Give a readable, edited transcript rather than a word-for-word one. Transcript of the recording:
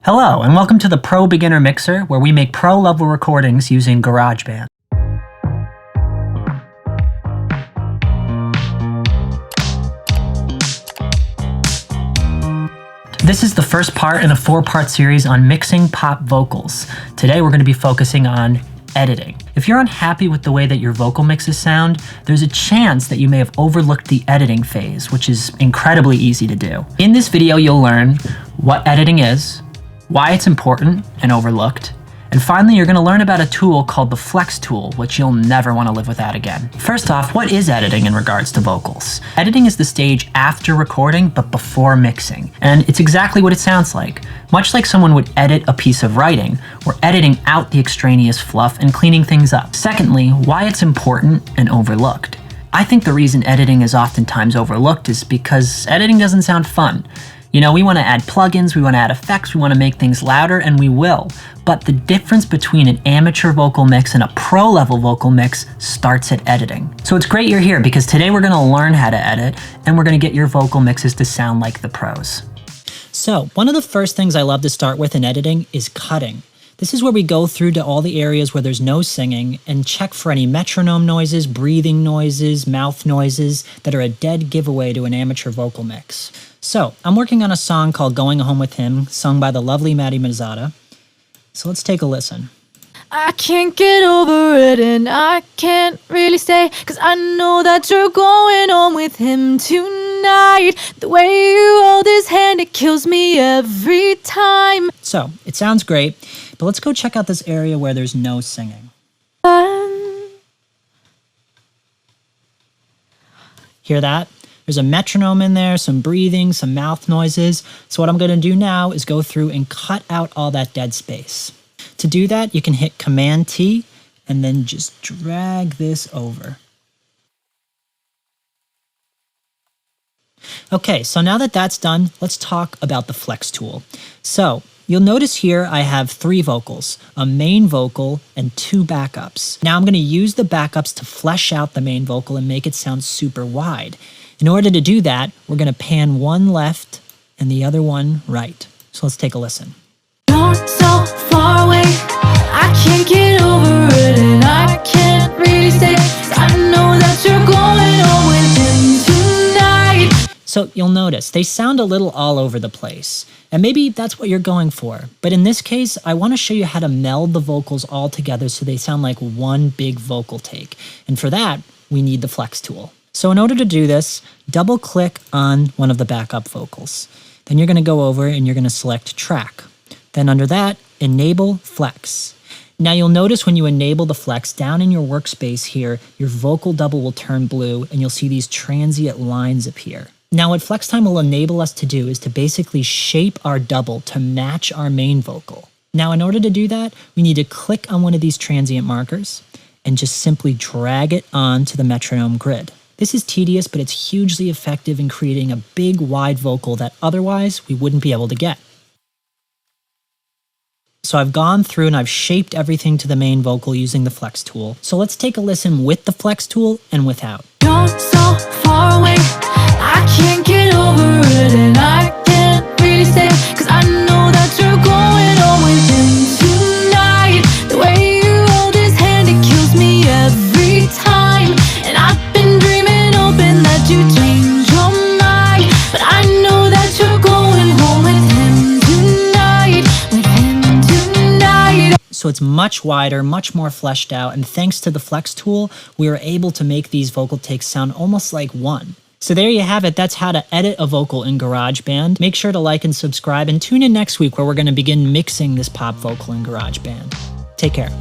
Hello, and welcome to the Pro Beginner Mixer, where we make pro-level recordings using GarageBand. This is the first part in a 4-part series on mixing pop vocals. Today we're going to be focusing on editing. If you're unhappy with the way that your vocal mixes sound, there's a chance that you may have overlooked the editing phase, which is incredibly easy to do. In this video, you'll learn what editing is, why it's important and overlooked, and finally you're going to learn about a tool called the Flex tool, which you'll never want to live without again. First off, what is editing in regards to vocals? Editing is the stage after recording but before mixing, and it's exactly what it sounds like. Much like someone would edit a piece of writing, we're editing out the extraneous fluff and cleaning things up. Secondly, why it's important and overlooked. I think the reason editing is oftentimes overlooked is because editing doesn't sound fun. You know, we want to add plugins, we want to add effects, we want to make things louder, and we will. But the difference between an amateur vocal mix and a pro-level vocal mix starts at editing. So it's great you're here, because today we're going to learn how to edit, and we're going to get your vocal mixes to sound like the pros. So, one of the first things I love to start with in editing is cutting. This is where we go through to all the areas where there's no singing and check for any metronome noises, breathing noises, mouth noises that are a dead giveaway to an amateur vocal mix. So, I'm working on a song called Going Home With Him, sung by the lovely Maddie Mazzata. So let's take a listen. I can't get over it and I can't really stay, 'cause I know that you're going home with him tonight. The way you hold his hand, it kills me every time. So, it sounds great, but let's go check out this area where there's no singing. Hear that? There's a metronome in there, some breathing, some mouth noises. So what I'm going to do now is go through and cut out all that dead space. To do that, you can hit Command-T and then just drag this over. Okay, so now that that's done, let's talk about the Flex tool. So you'll notice here I have 3 vocals, a main vocal and 2 backups. Now I'm going to use the backups to flesh out the main vocal and make it sound super wide. In order to do that, we're going to pan one left and the other one right. So let's take a listen. You're so far away, I can't get over it and I can't really stay, 'cause I know that you're going home with him tonight. So you'll notice they sound a little all over the place, and maybe that's what you're going for. But in this case, I want to show you how to meld the vocals all together so they sound like one big vocal take. And for that, we need the Flex tool. So in order to do this, double click on one of the backup vocals. Then you're going to go over and you're going to select track. Then under that, enable Flex. Now you'll notice when you enable the Flex, down in your workspace here, your vocal double will turn blue and you'll see these transient lines appear. Now what Flex Time will enable us to do is to basically shape our double to match our main vocal. Now in order to do that, we need to click on one of these transient markers and just simply drag it onto the metronome grid. This is tedious, but it's hugely effective in creating a big, wide vocal that otherwise we wouldn't be able to get. So I've gone through and I've shaped everything to the main vocal using the Flex tool. So let's take a listen with the Flex tool and without. You're so far away, I can't get over it and I can't really stay, 'cause I know that you're going home with him tonight. The way you hold his hand, it kills me every time. And I've been dreaming, hoping that you change your mind, but I know that you're going home with him tonight, with him tonight. So it's much wider, much more fleshed out, and thanks to the Flex tool, we were able to make these vocal takes sound almost like one. So there you have it. That's how to edit a vocal in GarageBand. Make sure to like and subscribe, and tune in next week where we're going to begin mixing this pop vocal in GarageBand. Take care.